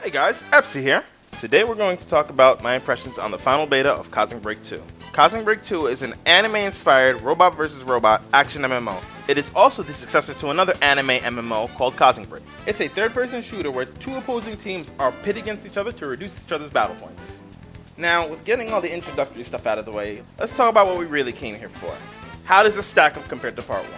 Hey guys, Epsy here. Today we're going to talk about my impressions on the final beta of CosmicBreak 2. CosmicBreak 2 is an anime-inspired robot vs. robot action MMO. It is also the successor to another anime MMO called CosmicBreak. It's a third-person shooter where two opposing teams are pit against each other to reduce each other's battle points. Now, with getting all the introductory stuff out of the way, let's talk about what we really came here for. How does this stack up compared to Part 1?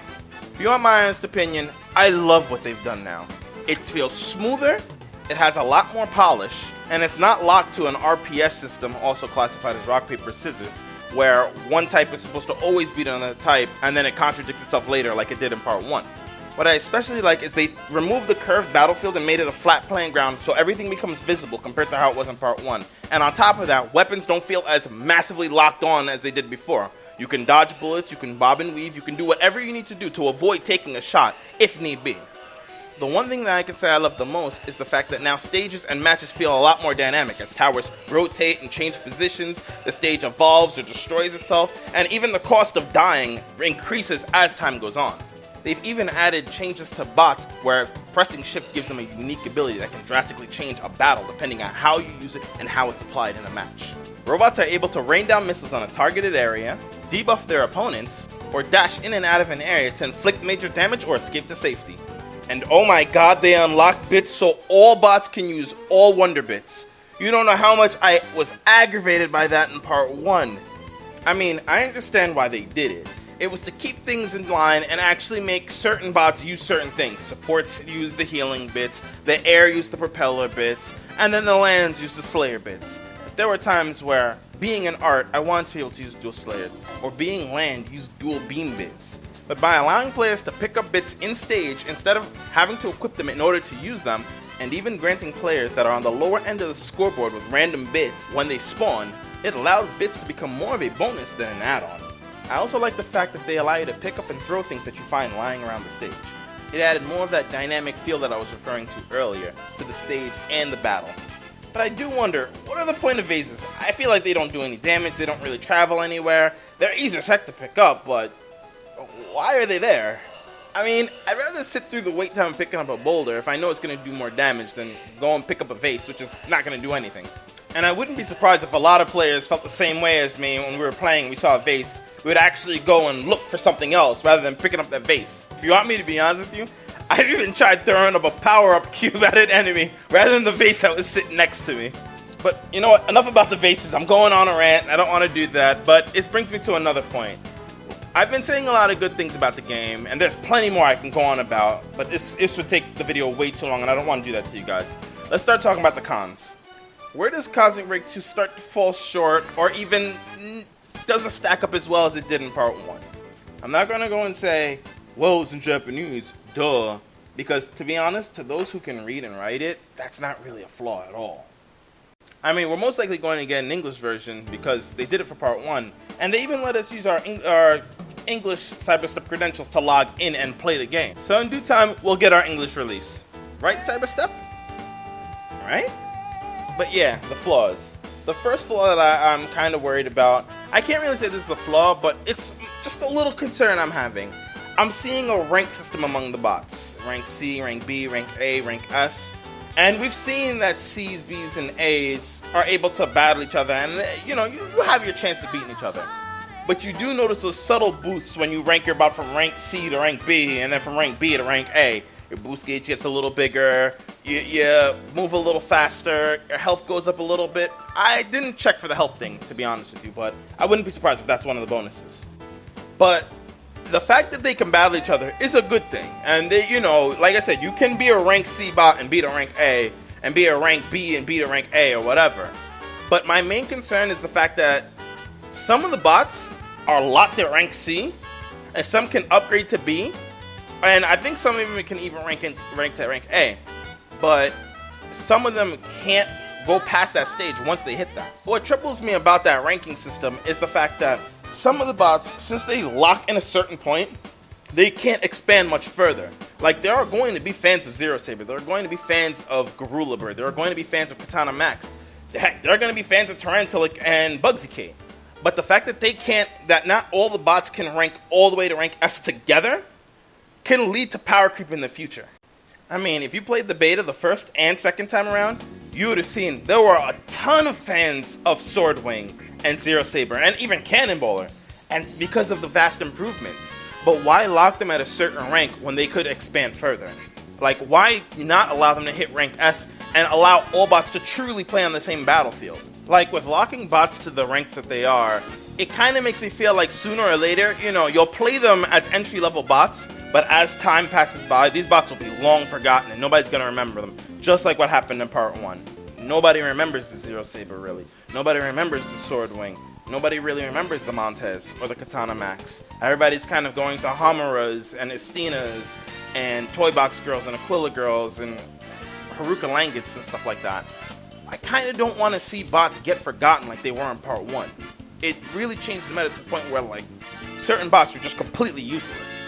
If you want my honest opinion, I love what they've done now. It feels smoother, it has a lot more polish, and it's not locked to an RPS system, also classified as rock, paper, scissors, where one type is supposed to always beat another type, and then it contradicts itself later like it did in Part 1. What I especially like is they removed the curved battlefield and made it a flat playing ground so everything becomes visible compared to how it was in Part 1. And on top of that, weapons don't feel as massively locked on as they did before. You can dodge bullets, you can bob and weave, you can do whatever you need to do to avoid taking a shot, if need be. The one thing that I can say I love the most is the fact that now stages and matches feel a lot more dynamic as towers rotate and change positions, the stage evolves or destroys itself, and even the cost of dying increases as time goes on. They've even added changes to bots where pressing shift gives them a unique ability that can drastically change a battle depending on how you use it and how it's applied in a match. Robots are able to rain down missiles on a targeted area, debuff their opponents, or dash in and out of an area to inflict major damage or escape to safety. And oh my god, they unlock bits so all bots can use all wonder bits. You don't know how much I was aggravated by that in Part 1. I mean, I understand why they did it. It was to keep things in line and actually make certain bots use certain things. Supports use the healing bits, the air use the propeller bits, and then the lands use the slayer bits. But there were times where, being an art, I wanted to be able to use dual slayers, or being land, use dual beam bits. But by allowing players to pick up bits in stage instead of having to equip them in order to use them, and even granting players that are on the lower end of the scoreboard with random bits when they spawn, it allowed bits to become more of a bonus than an add-on. I also like the fact that they allow you to pick up and throw things that you find lying around the stage. It added more of that dynamic feel that I was referring to earlier to the stage and the battle. But I do wonder, what are the point of vases? I feel like they don't do any damage, they don't really travel anywhere, they're easy as heck to pick up, but why are they there? I mean, I'd rather sit through the wait time picking up a boulder if I know it's going to do more damage than go and pick up a vase, which is not going to do anything. And I wouldn't be surprised if a lot of players felt the same way as me when we were playing, we saw a vase, we would actually go and look for something else rather than picking up that vase. If you want me to be honest with you, I've even tried throwing up a power-up cube at an enemy rather than the vase that was sitting next to me. But you know what, enough about the vases, I'm going on a rant, I don't want to do that, but it brings me to another point. I've been saying a lot of good things about the game, and there's plenty more I can go on about, but this would take the video way too long, and I don't want to do that to you guys. Let's start talking about the cons. Where does CosmicBreak 2 start to fall short, or even doesn't stack up as well as it did in Part 1? I'm not going to go and say, well, it's in Japanese, duh, because to be honest, to those who can read and write it, that's not really a flaw at all. I mean, we're most likely going to get an English version because they did it for Part 1, and they even let us use our English CyberStep credentials to log in and play the game. So in due time, we'll get our English release. Right, CyberStep? Right? But yeah, the flaws. The first flaw that I'm kind of worried about, I can't really say this is a flaw, but it's just a little concern I'm having. I'm seeing a rank system among the bots. Rank C, Rank B, Rank A, Rank S. And we've seen that C's, B's, and A's are able to battle each other, and you know, you have your chance of beating each other. But you do notice those subtle boosts when you rank your bot from rank C to rank B, and then from rank B to rank A. Your boost gauge gets a little bigger, you move a little faster, your health goes up a little bit. I didn't check for the health thing, to be honest with you, but I wouldn't be surprised if that's one of the bonuses. But the fact that they can battle each other is a good thing. And they, you know, like I said, you can be a rank C bot and beat a rank A, and be a rank B and beat a rank A or whatever. But my main concern is the fact that some of the bots are locked at rank C, and some can upgrade to B, and I think some of them can even rank to rank A. But some of them can't go past that stage once they hit that. What troubles me about that ranking system is the fact that some of the bots, since they lock in a certain point, they can't expand much further. Like, there are going to be fans of Zero Saber, there are going to be fans of Garula Bird, there are going to be fans of Katana Max. Heck, there are going to be fans of Tarantalic and Bugsy K. But the fact that that not all the bots can rank all the way to rank S together, can lead to power creep in the future. I mean, if you played the beta the first and second time around, you would have seen there were a ton of fans of Swordwing and Zero Saber and even Cannonballer, and because of the vast improvements. But why lock them at a certain rank when they could expand further? Like, why not allow them to hit rank S and allow all bots to truly play on the same battlefield? Like, with locking bots to the rank that they are, it kind of makes me feel like sooner or later, you'll play them as entry-level bots, but as time passes by, these bots will be long forgotten and nobody's going to remember them. Just like what happened in Part 1. Nobody remembers the Zero Saber, really. Nobody remembers the Swordwing. Nobody really remembers the Montez or the Katana Max. Everybody's kind of going to Hamuras and Estinas and Toy Box Girls and Aquila Girls and Haruka Langets and stuff like that. I kind of don't want to see bots get forgotten like they were in Part 1. It really changed the meta to the point where, like, certain bots are just completely useless.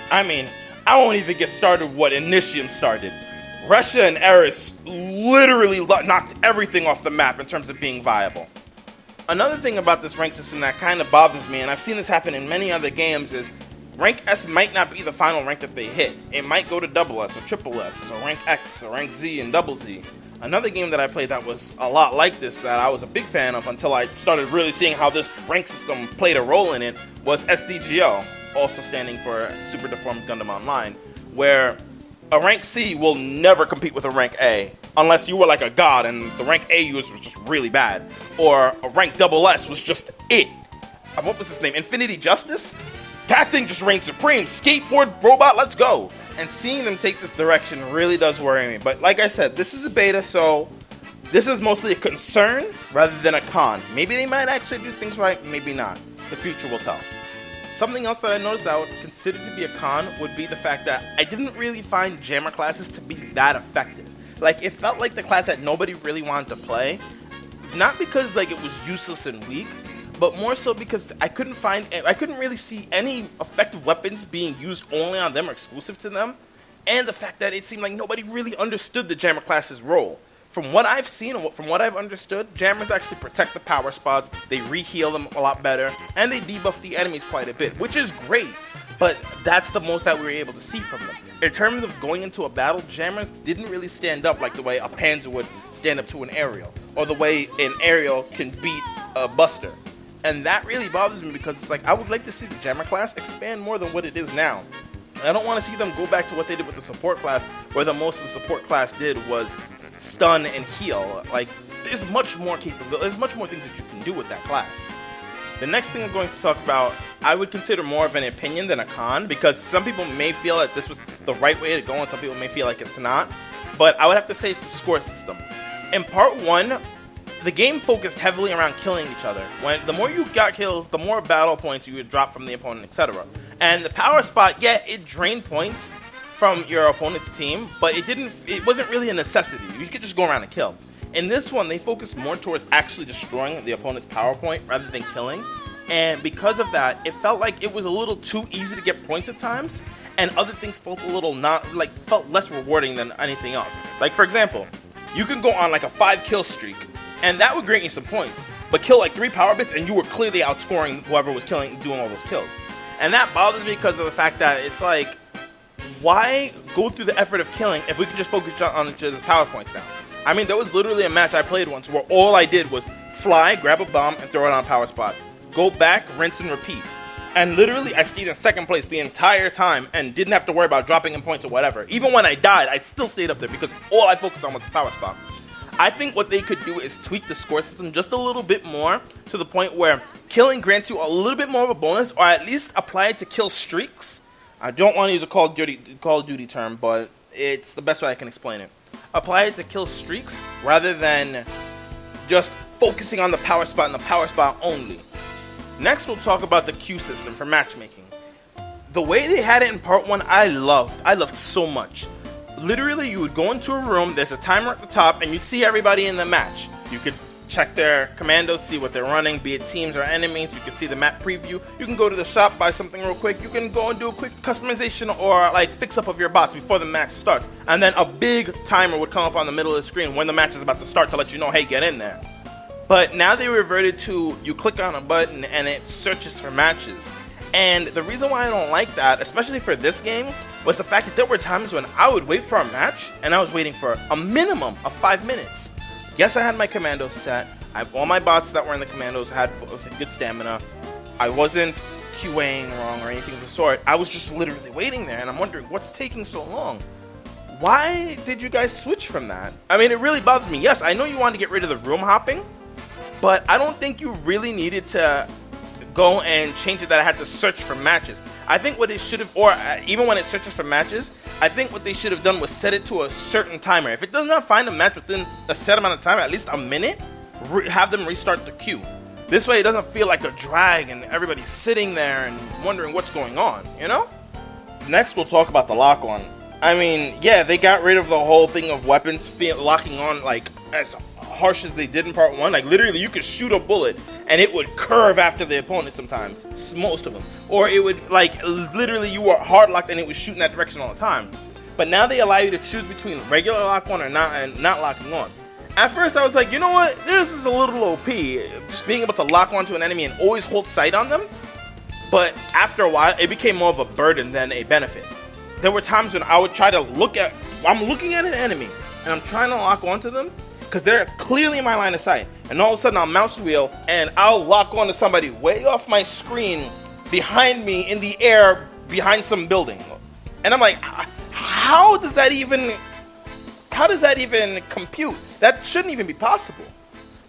I mean, I won't even get started what Initium started. Russia and Eris literally knocked everything off the map in terms of being viable. Another thing about this rank system that kind of bothers me, and I've seen this happen in many other games, is rank S might not be the final rank that they hit. It might go to double S or triple S or rank X or rank Z and double Z. Another game that I played that was a lot like this that I was a big fan of until I started really seeing how this rank system played a role in it was SDGO, also standing for Super Deformed Gundam Online, where a rank C will never compete with a rank A unless you were like a god and the rank A user was just really bad, or a rank double S was just it. What was his name? Infinity Justice? That thing just reigned supreme. Skateboard robot, let's go. And seeing them take this direction really does worry me. But like I said, this is a beta, so this is mostly a concern rather than a con. Maybe they might actually do things right, maybe not. The future will tell. Something else that I noticed I would consider to be a con would be the fact that I didn't really find jammer classes to be that effective. Like, it felt like the class that nobody really wanted to play. Not because, like, it was useless and weak, but more so because I couldn't really see any effective weapons being used only on them or exclusive to them. And the fact that it seemed like nobody really understood the jammer class's role. From what I've seen and from what I've understood, jammers actually protect the power spots, they re-heal them a lot better, and they debuff the enemies quite a bit, which is great, but that's the most that we were able to see from them. In terms of going into a battle, jammers didn't really stand up like the way a Panzer would stand up to an aerial, or the way an aerial can beat a Buster. And that really bothers me because it's like, I would like to see the jammer class expand more than what it is now. I don't want to see them go back to what they did with the support class, where the most of the support class did was stun and heal. Like, there's much more capability, there's much more things that you can do with that class. The next thing I'm going to talk about, I would consider more of an opinion than a con, because some people may feel that this was the right way to go and some people may feel like it's not, but I would have to say it's the score system. In Part 1, the game focused heavily around killing each other. The more you got kills, the more battle points you would drop from the opponent, etc. And the power spot, yeah, it drained points from your opponent's team, but it wasn't really a necessity. You could just go around and kill. In this one, they focused more towards actually destroying the opponent's power point rather than killing. And because of that, it felt like it was a little too easy to get points at times, and other things felt a little felt less rewarding than anything else. Like, for example, you can go on like a 5-kill streak, and that would grant you some points, but kill like 3 power bits and you were clearly outscoring whoever was doing all those kills. And that bothers me because of the fact that it's like, why go through the effort of killing if we could just focus on each other's power points now? I mean, there was literally a match I played once where all I did was fly, grab a bomb, and throw it on a power spot. Go back, rinse, and repeat. And literally, I stayed in second place the entire time and didn't have to worry about dropping in points or whatever. Even when I died, I still stayed up there because all I focused on was the power spot. I think what they could do is tweak the score system just a little bit more to the point where killing grants you a little bit more of a bonus, or at least apply it to kill streaks. I don't want to use a Call of Duty term, but it's the best way I can explain it. Apply it to kill streaks rather than just focusing on the power spot and the power spot only. Next, we'll talk about the queue system for matchmaking. The way they had it in Part 1, I loved so much. Literally, you would go into a room, there's a timer at the top, and you'd see everybody in the match. You could check their commandos, see what they're running, be it teams or enemies. You can see the map preview. You can go to the shop, buy something real quick. You can go and do a quick customization or like fix up of your bots before the match starts. And then a big timer would come up on the middle of the screen when the match is about to start to let you know, hey, get in there. But now they reverted to you click on a button and it searches for matches. And the reason why I don't like that, especially for this game, was the fact that there were times when I would wait for a match and I was waiting for a minimum of 5 minutes. Yes, I had my commandos set. All my bots that were in the commandos had good stamina. I wasn't QAing wrong or anything of the sort. I was just literally waiting there, and I'm wondering what's taking so long. Why did you guys switch from that? I mean, it really bothers me. Yes, I know you wanted to get rid of the room hopping, but I don't think you really needed to go and change it that I had to search for matches. I think what it should have, or even when it searches for matches, I think what they should have done was set it to a certain timer. If it does not find a match within a set amount of time, at least a minute, have them restart the queue. This way it doesn't feel like a drag and everybody's sitting there and wondering what's going on, you know? Next, we'll talk about the lock-on. I mean, yeah, they got rid of the whole thing of weapons locking on like as harsh as they did in part 1. Like literally you could shoot a bullet and it would curve after the opponent sometimes, most of them. Or it would like literally you were hard locked and it was shooting that direction all the time. But now they allow you to choose between regular lock on or not, and not locking on. At first I was like, you know what, this is a little OP, just being able to lock onto an enemy and always hold sight on them. But after a while it became more of a burden than a benefit. There were times when I would try to I'm looking at an enemy and I'm trying to lock onto them because they're clearly in my line of sight, and all of a sudden I'll mouse wheel and I'll lock onto somebody way off my screen behind me in the air behind some building, and I'm like, how does that even compute? That shouldn't even be possible.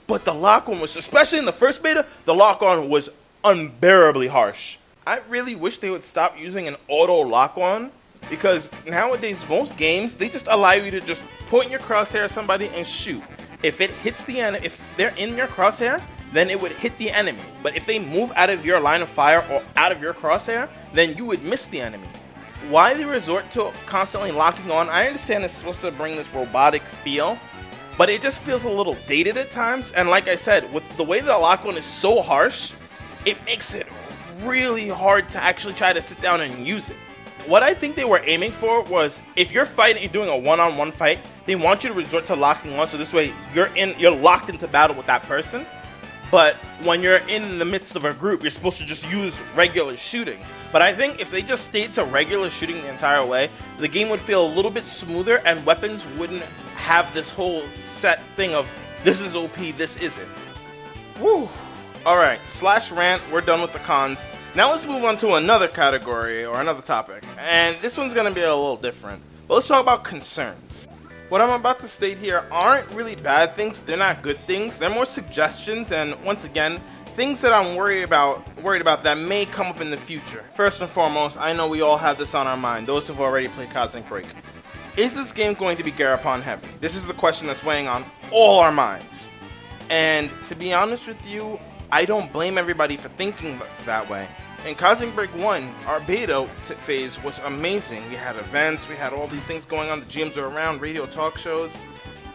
But the lock on was, especially in the first beta, the lock on was unbearably harsh. I really wish they would stop using an auto lock on, because nowadays most games, they just allow you to just point your crosshair at somebody and shoot. If it hits the enemy, if they're in your crosshair, then it would hit the enemy. But if they move out of your line of fire or out of your crosshair, then you would miss the enemy. Why they resort to constantly locking on? I understand it's supposed to bring this robotic feel, but it just feels a little dated at times. And like I said, with the way the lock on is so harsh, it makes it really hard to actually try to sit down and use it. What I think they were aiming for was, if you're fighting, you're doing a one-on-one fight, they want you to resort to locking on, so this way you're locked into battle with that person. But when you're in the midst of a group, you're supposed to just use regular shooting. But I think if they just stayed to regular shooting the entire way, the game would feel a little bit smoother and weapons wouldn't have this whole set thing of, this is OP, this isn't. Woo! Alright, slash rant, we're done with the cons. Now let's move on to another category, or another topic. And this one's going to be a little different. But let's talk about concerns. What I'm about to state here aren't really bad things, they're not good things. They're more suggestions, and once again, things that I'm worried about that may come up in the future. First and foremost, I know we all have this on our mind, those who've already played CosmicBreak. Is this game going to be Garapon heavy? This is the question that's weighing on all our minds. And to be honest with you, I don't blame everybody for thinking that way. In CosmicBreak 1, our beta phase was amazing. We had events, we had all these things going on, the GMs were around, radio talk shows,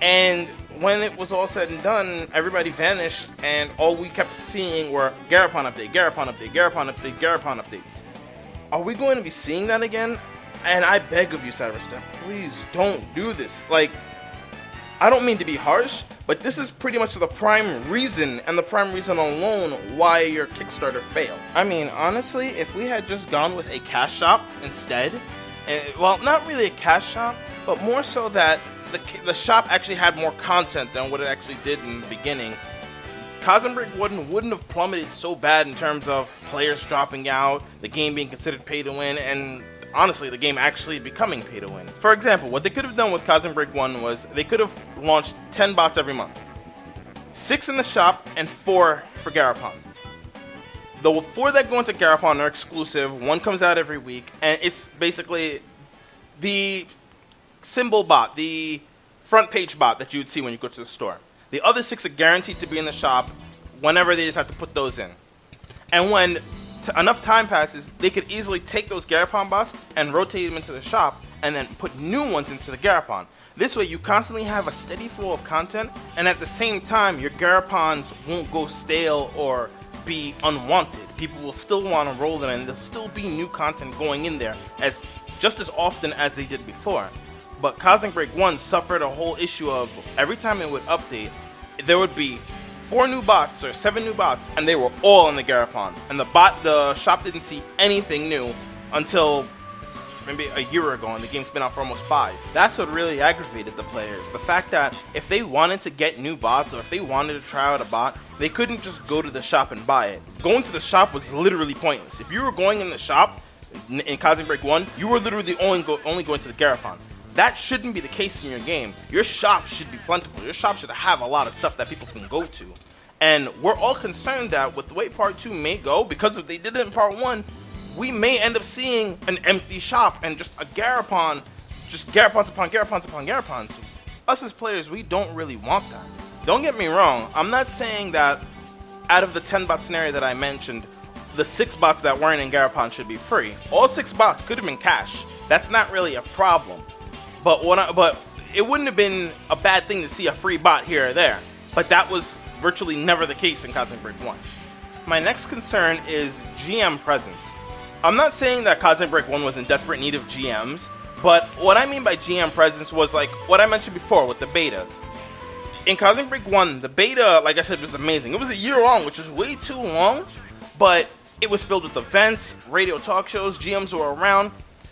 and when it was all said and done, everybody vanished, and all we kept seeing were Garapon update, Garapon update, Garapon update, Garapon updates. Are we going to be seeing that again? And I beg of you, CyberStep, please don't do this. Like, I don't mean to be harsh, but this is pretty much the prime reason, and the prime reason alone, why your Kickstarter failed. I mean, honestly, if we had just gone with a cash shop instead, well, not really a cash shop, but more so that the shop actually had more content than what it actually did in the beginning, CosmicBreak wouldn't have plummeted so bad in terms of players dropping out, the game being considered pay to win, and honestly, the game actually becoming pay to win. For example, what they could have done with CosmicBreak 1 was they could have launched 10 bots every month. 6 in the shop and 4 for Garapon. The 4 that go into Garapon are exclusive, 1 comes out every week, and it's basically the symbol bot, the front page bot that you would see when you go to the store. The other 6 are guaranteed to be in the shop whenever they just have to put those in. And when enough time passes, they could easily take those Garapon bots and rotate them into the shop and then put new ones into the Garapon. This way you constantly have a steady flow of content, and at the same time your Garapons won't go stale or be unwanted. People will still want to roll them, and there'll still be new content going in there just as often as they did before. But CosmicBreak 1 suffered a whole issue of every time it would update, there would be 4 new bots or 7 new bots, and they were all in the Garapon. And the shop didn't see anything new until maybe a year ago, and the game's been out for almost 5. That's what really aggravated the players. The fact that if they wanted to get new bots, or if they wanted to try out a bot, they couldn't just go to the shop and buy it. Going to the shop was literally pointless. If you were going in the shop in CosmicBreak 1, you were literally only going to the Garrafon. That shouldn't be the case in your game. Your shop should be plentiful. Your shop should have a lot of stuff that people can go to. And we're all concerned that with the way Part 2 may go, because if they did it in Part 1, we may end up seeing an empty shop and just a Garrafon, just Garrafons upon Garrafons upon Garrafons. Us as players, we don't really want that. Don't get me wrong, I'm not saying that out of the 10 bot scenario that I mentioned, the 6 bots that weren't in Garrafon should be free. All 6 bots could have been cash. That's not really a problem. But it wouldn't have been a bad thing to see a free bot here or there. But that was virtually never the case in CosmicBreak 1. My next concern is GM presence. I'm not saying that CosmicBreak 1 was in desperate need of GMs, but what I mean by GM presence was like what I mentioned before with the betas. In CosmicBreak 1, the beta, like I said, was amazing. It was a year long, which was way too long, but it was filled with events, radio talk shows, GMs were around.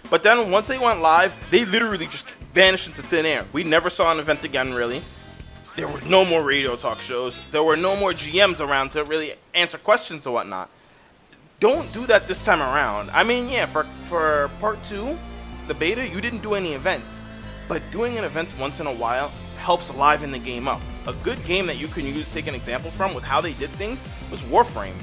But then once they went live, they literally just vanished into thin air. We never saw an event again, really. There were no more radio talk shows. There were no more GMs around to really answer questions or whatnot. Don't do that this time around. I mean, yeah, for Part 2, the beta, you didn't do any events. But doing an event once in a while helps liven the game up. A good game that you can take an example from with how they did things was Warframe.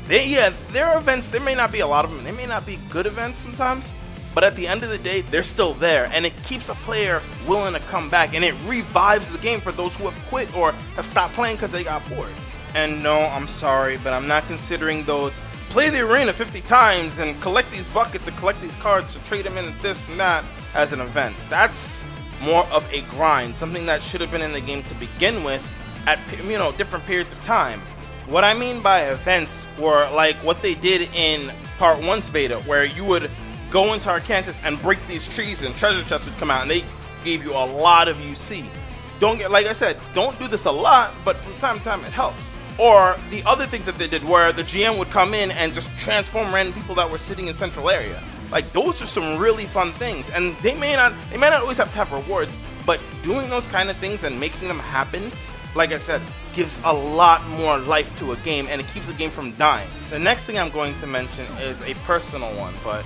There are events, there may not be a lot of them, they may not be good events sometimes, but at the end of the day, they're still there, and it keeps a player willing to come back, and it revives the game for those who have quit or have stopped playing because they got bored. And no, I'm sorry, but I'm not considering those play the arena 50 times and collect these buckets and collect these cards to trade them in this and that as an event. That's more of a grind, something that should have been in the game to begin with at different periods of time. What I mean by events were like what they did in Part 1's beta, where you would go into Arcantus and break these trees and treasure chests would come out and they gave you a lot of UC. Like I said, don't do this a lot, but from time to time it helps. Or the other things that they did where the GM would come in and just transform random people that were sitting in central area. Like, those are some really fun things, and they may not always have to have rewards, but doing those kind of things and making them happen, like I said, gives a lot more life to a game, and it keeps the game from dying. The next thing I'm going to mention is a personal one, but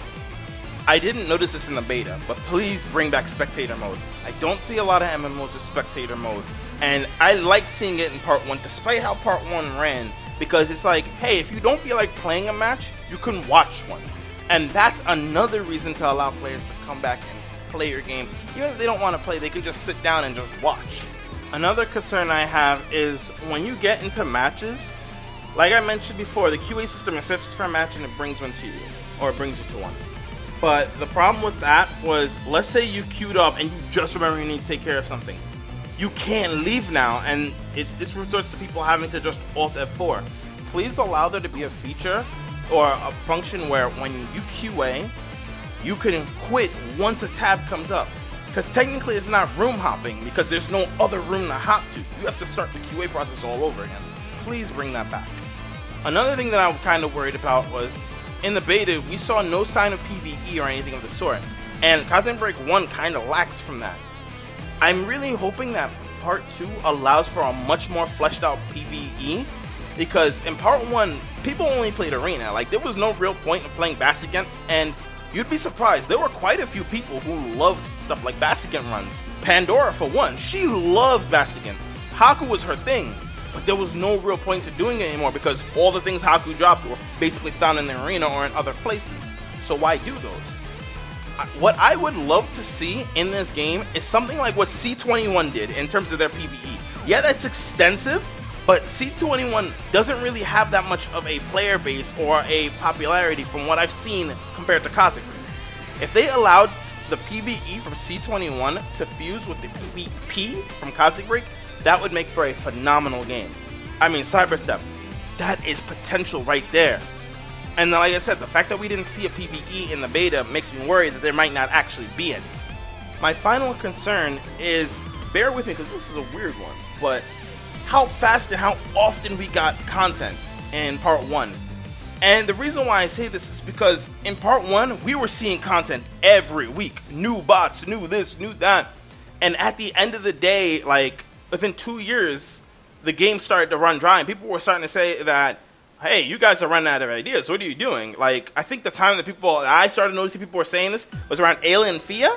I didn't notice this in the beta, but please bring back spectator mode. I don't see a lot of MMOs with spectator mode, and I liked seeing it in Part 1, despite how Part 1 ran, because it's like, hey, if you don't feel like playing a match, you can watch one. And that's another reason to allow players to come back and play your game. Even if they don't want to play, they can just sit down and just watch. Another concern I have is when you get into matches, like I mentioned before, the QA system is searches for a match and it brings one to you, or it brings you to one. But the problem with that was, let's say you queued up and you just remember you need to take care of something. You can't leave now, and this resorts to people having to just Alt F4. Please allow there to be a feature or a function where when you QA, you can quit once a tab comes up. Because technically it's not room hopping, because there's no other room to hop to. You have to start the QA process all over again. Please bring that back. Another thing that I'm kind of worried about was, in the beta, we saw no sign of PvE or anything of the sort. And CosmicBreak 1 kind of lacks from that. I'm really hoping that Part 2 allows for a much more fleshed out PvE, because in Part 1, people only played Arena. Like, there was no real point in playing Bastion, and you'd be surprised, there were quite a few people who loved stuff like Bastion runs. Pandora, for one, she loved Bastion. Haku was her thing, but there was no real point to doing it anymore because all the things Haku dropped were basically found in the arena or in other places. So why do those? What I would love to see in this game is something like what C21 did in terms of their PvE. Yeah, that's extensive, but C21 doesn't really have that much of a player base or a popularity from what I've seen compared to CosmicBreak. If they allowed the PvE from C21 to fuse with the PvP from CosmicBreak, that would make for a phenomenal game. I mean, CyberStep, that is potential right there. And like I said, the fact that we didn't see a PvE in the beta makes me worry that there might not actually be any. My final concern is, bear with me because this is a weird one, but how fast and how often we got content in Part 1. And the reason why I say this is because in part 1, we were seeing content every week. New bots, new this, new that. And at the end of the day, like, within 2 years, the game started to run dry. And people were starting to say that, hey, you guys are running out of ideas. What are you doing? Like, I think the time that I started noticing people were saying this was around Alien Fia.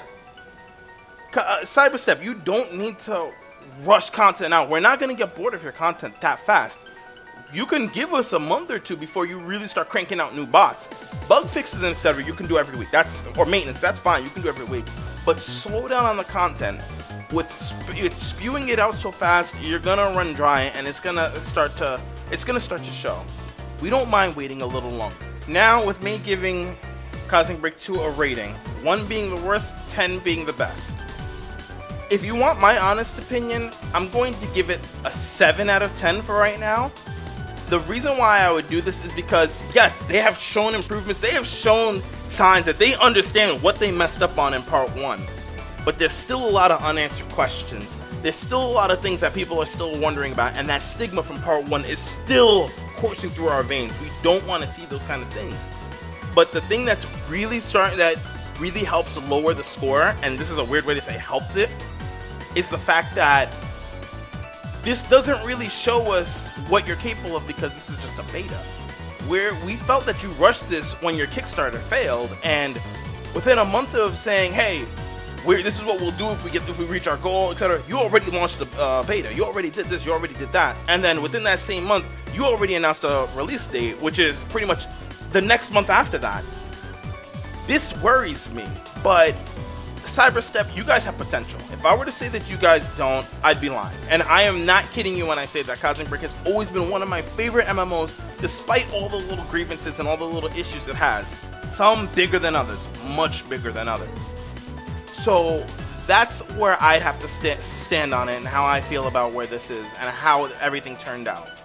CyberStep, you don't need to rush content out. We're not going to get bored of your content that fast. You can give us a month or two before you really start cranking out new bots. Bug fixes and etc. you can do every week. Or maintenance, that's fine. You can do every week. But slow down on the content. With spewing it out so fast, you're gonna run dry, and it's gonna start to show. We don't mind waiting a little longer. Now, with me giving CosmicBreak 2 a rating, 1 being the worst, 10 being the best. If you want my honest opinion, I'm going to give it a 7 out of 10 for right now. The reason why I would do this is because, yes, they have shown improvements. They have shown signs that they understand what they messed up on in part 1. But there's still a lot of unanswered questions. There's still a lot of things that people are still wondering about, and that stigma from part 1 is still coursing through our veins. We don't want to see those kind of things. But the thing that really helps lower the score, and this is a weird way to say helps it, is the fact that this doesn't really show us what you're capable of because this is just a beta. Where we felt that you rushed this when your Kickstarter failed, and within a month of saying, hey, this is what we'll do if we reach our goal, etc., you already launched the beta. You already did this, you already did that. And then within that same month, you already announced a release date, which is pretty much the next month after that. This worries me, but CyberStep, you guys have potential. If I were to say that you guys don't, I'd be lying. And I am not kidding you when I say that CosmicBreak has always been one of my favorite MMOs, despite all the little grievances and all the little issues it has. Some bigger than others, much bigger than others. So that's where I'd have to stand on it and how I feel about where this is and how everything turned out.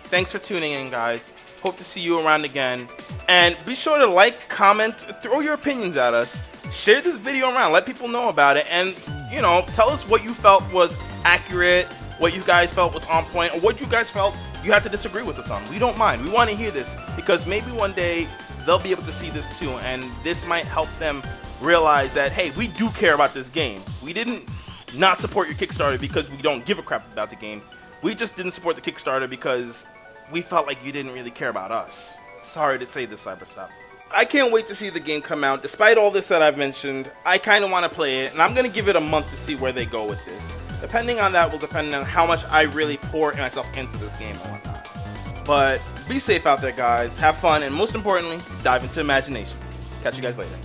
Thanks for tuning in, guys. Hope to see you around again. And be sure to like, comment, throw your opinions at us. Share this video around, let people know about it, and, you know, tell us what you felt was accurate, what you guys felt was on point, or what you guys felt you had to disagree with us on. We don't mind. We want to hear this, because maybe one day they'll be able to see this too, and this might help them realize that, hey, we do care about this game. We didn't not support your Kickstarter because we don't give a crap about the game. We just didn't support the Kickstarter because we felt like you didn't really care about us. Sorry to say this, CyberStep. I can't wait to see the game come out. Despite all this that I've mentioned, I kind of want to play it, and I'm going to give it a month to see where they go with this. Depending on that will depend on how much I really pour myself into this game and whatnot. But be safe out there, guys. Have fun, and most importantly, dive into imagination. Catch you guys later.